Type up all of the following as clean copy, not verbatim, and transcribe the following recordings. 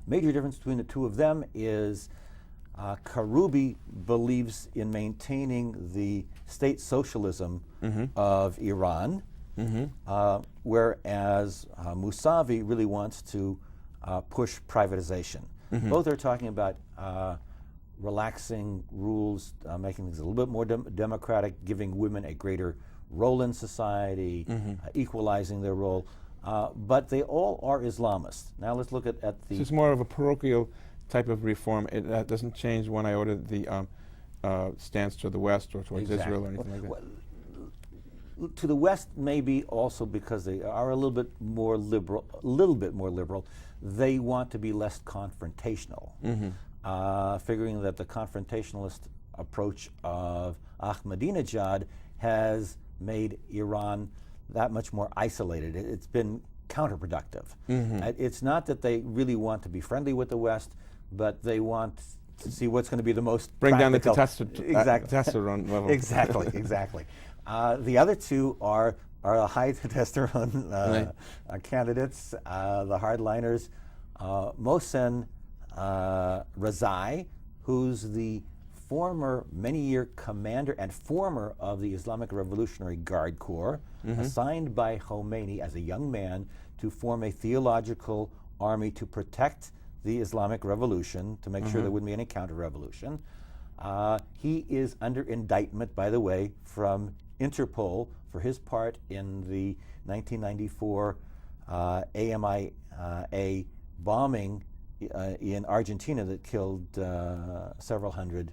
Major difference between the two of them is Karoubi believes in maintaining the state socialism of Iran, whereas Mousavi really wants to push privatization. Both are talking about relaxing rules, making things a little bit more democratic, giving women a greater role in society, equalizing their role. But they all are Islamists. Now let's look at the... So it's more of a parochial type of reform. It doesn't change one iota the stance to the West or towards Israel or anything like that. Well, to the West, maybe also because they are a little bit more liberal. They want to be less confrontational, figuring that the confrontationalist approach of Ahmadinejad has made Iran that much more isolated. It's been counterproductive. It's not that they really want to be friendly with the West, but they want to see what's going to be the most bring practical. down the testosterone level. Exactly. The other two are high testosterone candidates, the hardliners. Mohsen Rezai, who's the former many-year commander and former of the Islamic Revolutionary Guard Corps, assigned by Khomeini as a young man to form a theological army to protect the Islamic Revolution, to make sure there wouldn't be any counter-revolution. He is under indictment, by the way, from Interpol for his part in the 1994 AMIA bombing in Argentina that killed several hundred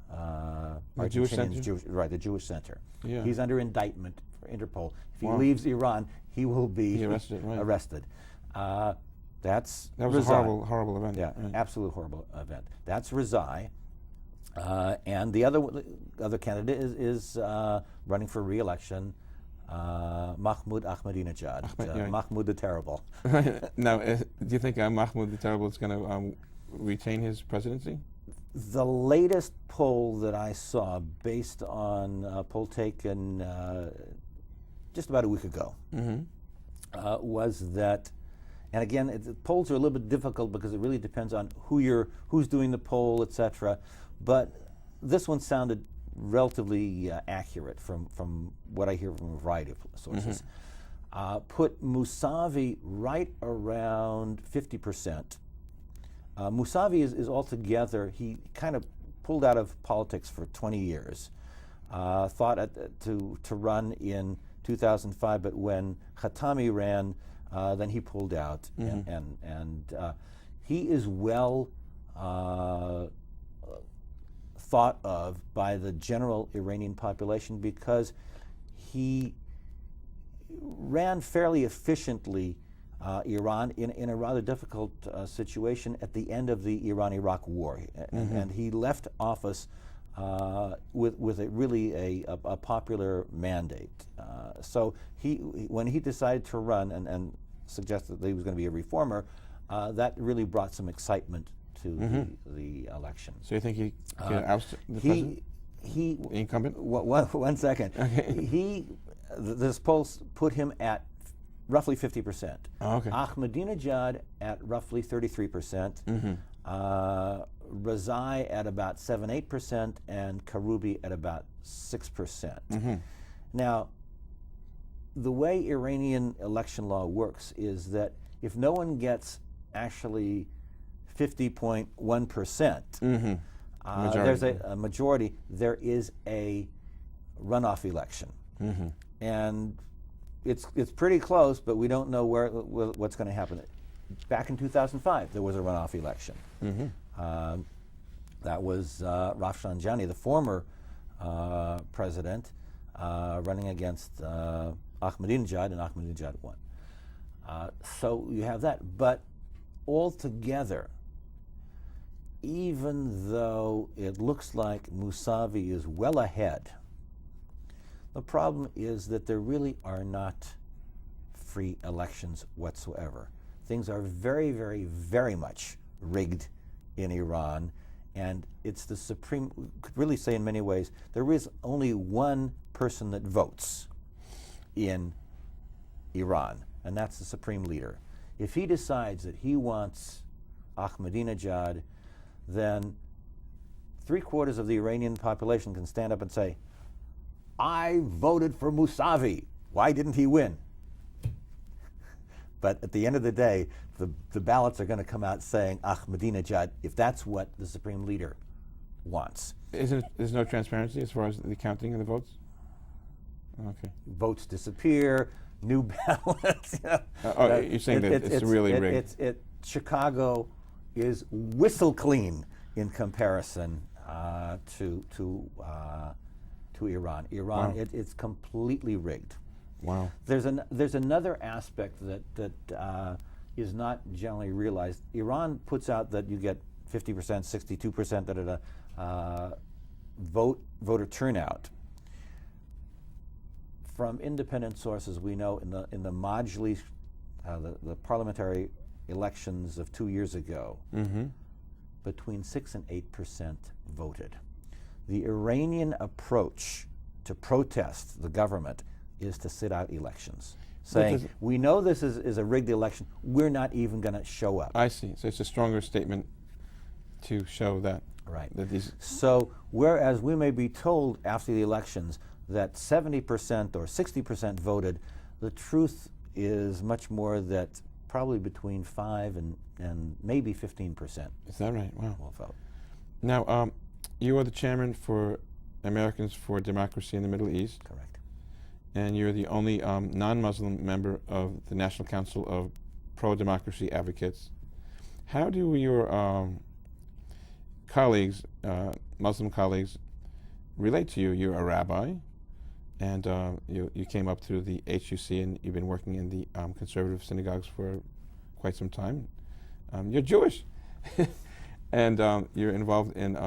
the Jewish Center? The Jewish Center. Yeah. He's under indictment for Interpol. If he leaves Iran, he will be arrested. That was Rezai. A horrible event. Yeah, absolute horrible event. That's Rezai. And the other candidate is running for re-election, Mahmoud Ahmadinejad, Mahmoud the Terrible. Now, do you think Mahmoud the Terrible is going to retain his presidency? The latest poll that I saw, based on a poll taken just about a week ago, was that, and again, polls are a little bit difficult because it really depends on who's doing the poll, etc. But this one sounded relatively accurate from what I hear from a variety of sources. Put Mousavi right around 50%. Mousavi is altogether, he kind of pulled out of politics for 20 years. Thought to run in 2005, but when Khatami ran, then he pulled out. And he is well thought of by the general Iranian population because he ran fairly efficiently Iran in a rather difficult situation at the end of the Iran-Iraq War, and he left office with a popular mandate. So when he decided to run and suggested that he was going to be a reformer, that really brought some excitement to the election. So you think he can oust the president? The incumbent? One second. Okay. This poll put him at roughly 50%. Oh, okay. Ahmadinejad at roughly 33%. Rezai at about 7-8%, and Karoubi at about 6%. Now, the way Iranian election law works is that if no one gets actually 50.1%, there's a majority, there is a runoff election. And it's pretty close, but we don't know what's going to happen. Back in 2005, there was a runoff election. That was Rafsanjani, the former president, running against Ahmadinejad, and Ahmadinejad won. So you have that. But altogether, even though it looks like Mousavi is well ahead, the problem is that there really are not free elections whatsoever. Things are very, very, very much rigged in Iran, and it's the supreme, we could really say in many ways, there is only one person that votes in Iran, and that's the supreme leader. If he decides that he wants Ahmadinejad, then 3/4 of the Iranian population can stand up and say, I voted for Mousavi. Why didn't he win? But at the end of the day, the ballots are going to come out saying Ahmadinejad, if that's what the supreme leader wants. There's no transparency as far as the counting of the votes? Okay. Votes disappear, new ballots. You're saying that it's really rigged? Chicago is whistle clean in comparison to Iran. Iran, wow. it's completely rigged. Wow. There's another aspect that is not generally realized. Iran puts out that you get 50%, 62% voter turnout. From independent sources, we know in the Majlis, the parliamentary elections of 2 years ago, between 6 and 8% voted. The Iranian approach to protest the government is to sit out elections, saying, we know this is a rigged election, we're not even going to show up. I see. So it's a stronger statement to show that. Right. That these so whereas we may be told after the elections that 70% or 60% voted, the truth is much more that probably between 5 and maybe 15%. Is that right? Wow. Will vote. Now, you are the chairman for Americans for Democracy in the Middle East. Correct. And you're the only non-Muslim member of the National Council of Pro-Democracy Advocates. How do your colleagues, Muslim colleagues, relate to you? You're a rabbi, and you came up through the HUC, and you've been working in the conservative synagogues for quite some time. You're Jewish, and you're involved in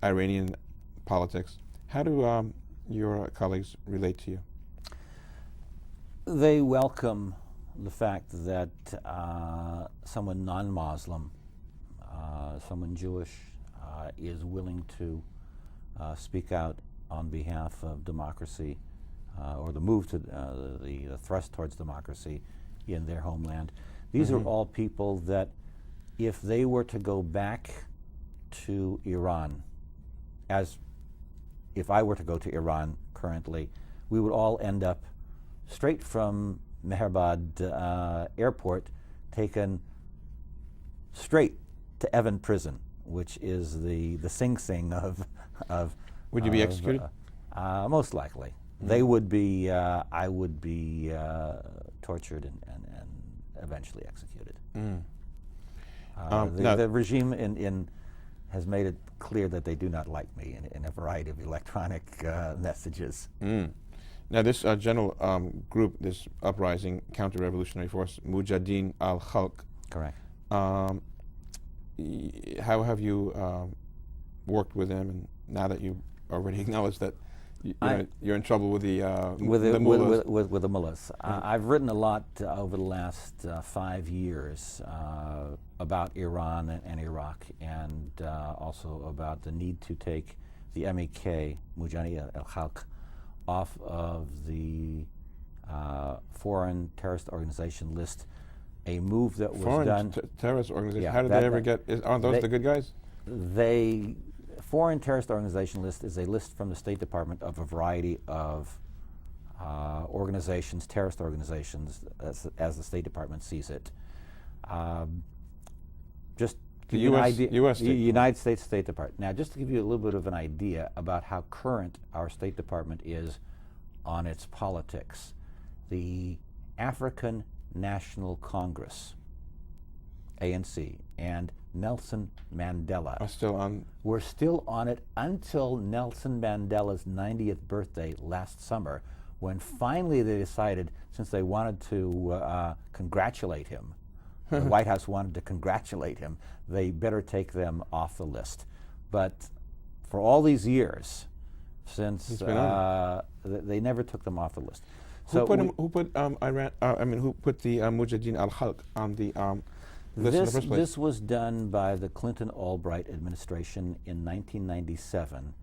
Iranian politics. How do your colleagues relate to you? They welcome the fact that someone non-Muslim, someone Jewish, is willing to speak out on behalf of democracy, or the move to the thrust towards democracy in their homeland. These are all people that, if they were to go back to Iran, as if I were to go to Iran currently, we would all end up straight from Meherbad airport, taken straight to Evin prison, which is the Sing Sing of Would you be executed? Most likely. They would be, I would be tortured and eventually executed. The regime has made it clear that they do not like me in a variety of electronic messages. Now, this general group, this uprising counter-revolutionary force, Mujahideen al-Khalq. Correct. How have you worked with them, and now that you already acknowledged that you're in trouble with the mullahs? With the mullahs. I've written a lot over the last 5 years about Iran and Iraq, and also about the need to take the MEK, Mujahideen al-Khalq, off of the foreign terrorist organization list. A move that was done. Terrorist organization. Yeah, how did they ever get? Aren't those the good guys? Foreign terrorist organization list is a list from the State Department of a variety of organizations, terrorist organizations, as the State Department sees it. Just the United States State Department. Now, just to give you a little bit of an idea about how current our State Department is on its politics, the African National Congress, ANC, and Nelson Mandela were still on it until Nelson Mandela's 90th birthday last summer, when finally they decided, since they wanted to congratulate him, the White House wanted to congratulate him, they better take them off the list. But for all these years, since they never took them off the list. Who put the Mujahideen al-Khalq on the list in the first place? This was done by the Clinton-Albright administration in 1997